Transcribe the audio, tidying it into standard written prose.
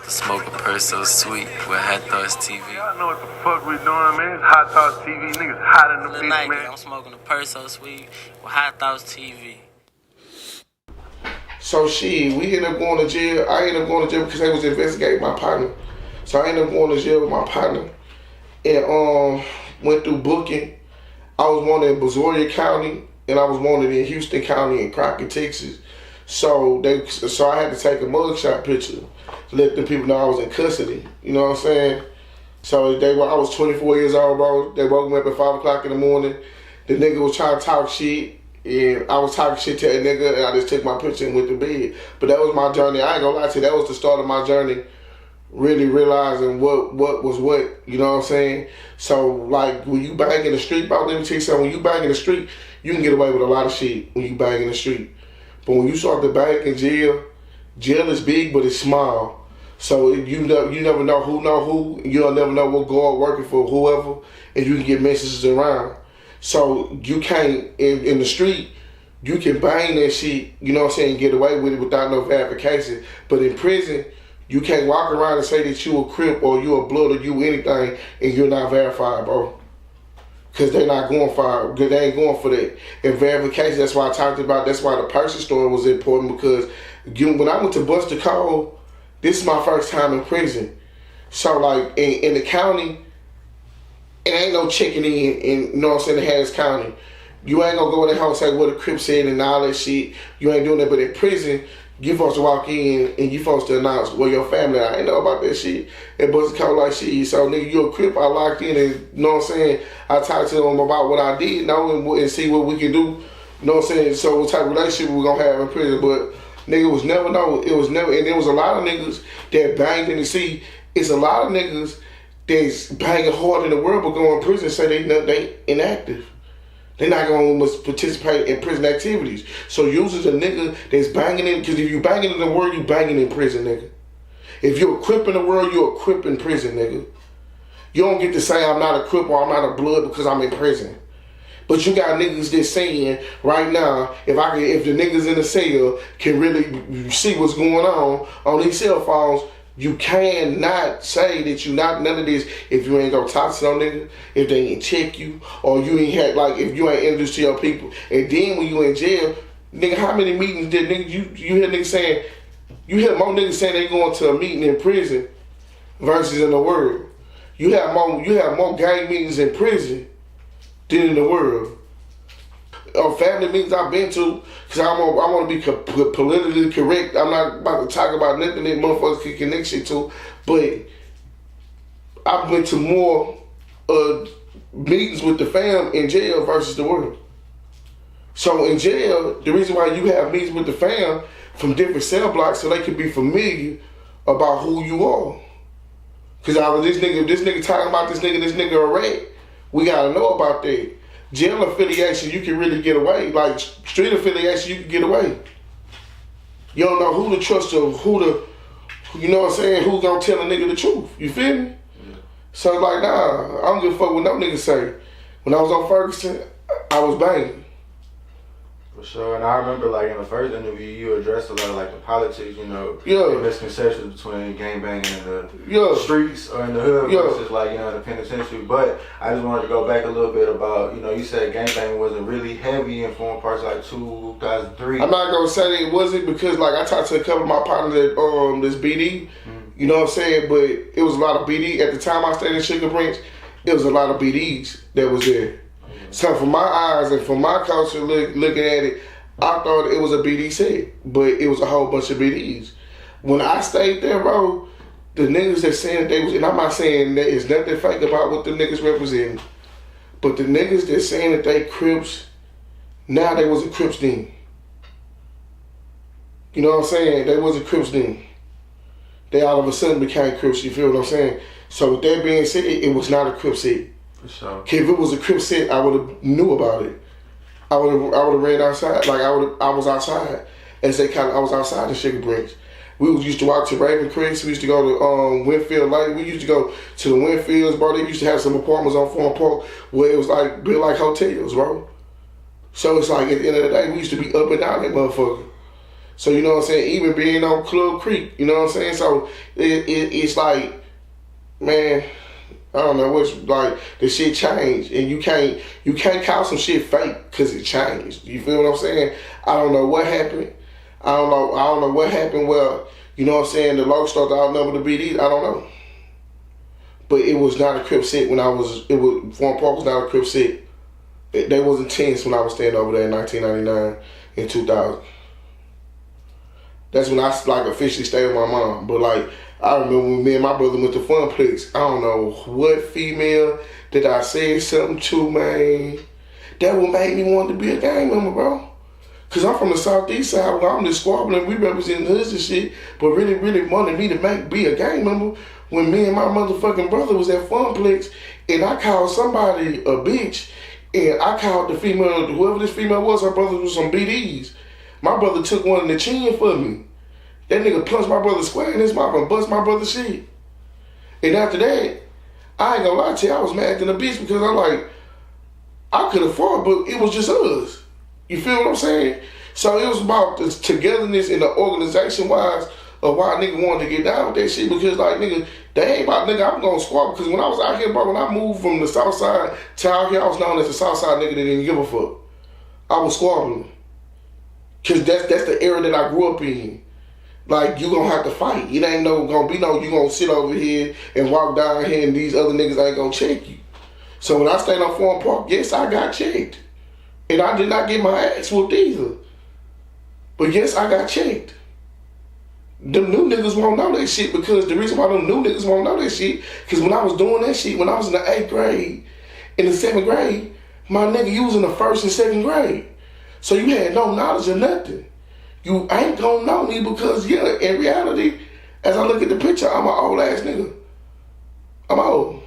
Smoke a purse so sweet with Hot Thoughts TV. Y'all know what the fuck we doing, man. It's Hot Thoughts TV. Niggas hot in the bitch, man. I'm smoking a purse so sweet with Hot Thoughts TV. So we ended up going to jail. I ended up going to jail because they was investigating my partner. So I ended up going to jail with my partner and went through booking. I was wanted in Brazoria County and I was wanted in Houston County and Crockett, Texas. So I had to take a mugshot picture to let the people know I was in custody. You know what I'm saying? So I was 24 years old, bro. They woke me up at 5 o'clock in the morning. The nigga was trying to talk shit, and I was talking shit to that nigga, and I just took my picture and went to bed. But that was my journey. I ain't gonna lie to you, that was the start of my journey, really realizing what was what, you know what I'm saying? So, like, when you bang in the street, bro, let me tell you something, when you bang in the street, you can get away with a lot of shit when you bang in the street. But when you start to bang in jail is big, but it's small. So you never know who, you'll never know what guard working for whoever, and you can get messages around. So you can't, in the street, you can bang that shit, you know what I'm saying, get away with it without no verification. But in prison, you can't walk around and say that you a Crip or you a Blood or you anything and you're not verified, bro. Because they're not going for it, they ain't going for that. And verification, that's why I talked about, that's why the person story was important, because when I went to Buster Cole, this is my first time in prison. So like in the county, it ain't no checking in you know what I'm saying, in Harris County. You ain't gonna go in the house and say what a Crip said and all that shit. You ain't doing that, but in prison, you supposed to walk in and you supposed to announce where your family are. I ain't know about that shit. It Buster Cole like shit. So nigga, you a Crip, I locked in and you know what I'm saying, I talked to them about what I did, and see what we can do. You know what I'm saying? So what type of relationship we gonna have in prison, but nigga, it was never, and there was a lot of niggas that banged in the sea. It's a lot of niggas that's banging hard in the world but go in prison and say they inactive. They not gonna participate in prison activities. So usually a nigga that's banging in, because if you banging in the world, you banging in prison, nigga. If you're a Crip in the world, you're a Crip in prison, nigga. You don't get to say I'm not a Crip or I'm not a Blood because I'm in prison. But you got niggas that's saying right now, if the niggas in the cell can really see what's going on these cell phones, you cannot say that you not none of this if you ain't gonna talk to no nigga, if they ain't check you, or you ain't had, like, if you ain't introduced to your people. And then when you in jail, nigga, how many meetings did nigga you hear niggas saying, you hear more niggas saying they going to a meeting in prison versus in the world. You have more gang meetings in prison than in the world. Family meetings I've been to, because I want to be politically correct. I'm not about to talk about nothing that motherfuckers can connect shit to, but I've been to more meetings with the fam in jail versus the world. So in jail, the reason why you have meetings with the fam from different cell blocks so they can be familiar about who you are. Because this nigga talking about this nigga a rat, we gotta know about that. Jail affiliation, you can really get away. Like street affiliation, you can get away. You don't know who to trust or you know what I'm saying, who's gonna tell a nigga the truth. You feel me? Yeah. So like, nah, I don't give a fuck what no nigga say. When I was on Ferguson, I was banging. For sure, and I remember like in the first interview, you addressed a lot of like the politics, you know, yeah, the misconceptions between gangbanging in the streets or in the hood versus like, you know, the penitentiary. But I just wanted to go back a little bit about, you know, you said gangbanging wasn't really heavy in foreign parts like 2003. I'm not gonna say that it wasn't, because like I talked to a couple of my partners at this BD, you know what I'm saying, but it was a lot of BD. At the time I stayed in Sugar Branch, there was a lot of BDs that was there. So from my eyes and from my culture looking at it, I thought it was a BD set, but it was a whole bunch of BDs. When I stayed there, bro, the niggas that saying that they was, and I'm not saying that it's nothing fake about what the niggas representing, but the niggas that saying that they Crips, now they wasn't Crips then. You know what I'm saying? They wasn't Crips then. They all of a sudden became Crips, you feel what I'm saying? So with that being said, it was not a Crip set. Sure. If it was a Crip set, I would have knew about it. I would have ran outside. Like I was outside. As they I was outside the Sugar Branch. We used to walk to Raven Creek. We used to go to Winfield Lake. We used to go to the Winfields, bro. They used to have some apartments on Farm Park where it was like built like hotels, bro. So it's like at the end of the day, we used to be up and down that motherfucker. So, you know what I'm saying? Even being on Club Creek, you know what I'm saying? So, it's like, man, I don't know, it's like the shit changed. And you can't call some shit fake because it changed. You feel what I'm saying? I don't know what happened. I don't know what happened. Well, you know what I'm saying? The low started to outnumber the BDs. I don't know. But it was not a Crip set when Foreign Park was not a Crip set. They wasn't tense when I was staying over there in 1999 and 2000. That's when I like officially stayed with my mom. But like, I remember when me and my brother went to Funplex. I don't know what female that I said something to, man. That would make me want to be a gang member, bro. Cause I'm from the southeast side where I'm just squabbling, we represent hoods and shit, but really wanted me to be a gang member when me and my motherfucking brother was at Funplex and I called somebody a bitch and I called the female, whoever this female was, her brother was some BDs. My brother took one in the chin for me. That nigga punched my brother square in his mouth and bust my brother's shit. And after that, I ain't gonna lie to you, I was mad than a bitch because I'm like, I could afford, but it was just us. You feel what I'm saying? So it was about the togetherness and the organization-wise of why nigga wanted to get down with that shit because, like, nigga, they ain't about, nigga, I'm gonna squabble because when I was out here, bro, when I moved from the south side to out here, I was known as the south side nigga that didn't give a fuck. I was squabbling. Because that's the era that I grew up in. Like, you gonna have to fight. It ain't gonna be you gonna sit over here and walk down here and these other niggas ain't gonna check you. So when I stayed on Foreign Park, yes, I got checked. And I did not get my ass whooped either. But yes, I got checked. Them new niggas won't know that shit because the reason why them new niggas won't know that shit, because when I was doing that shit, when I was in the 8th grade, in the 7th grade, my nigga, you was in the 1st and 2nd grade. So you had no knowledge of nothing. You ain't gonna know me because, yeah, in reality, as I look at the picture, I'm an old ass nigga. I'm old.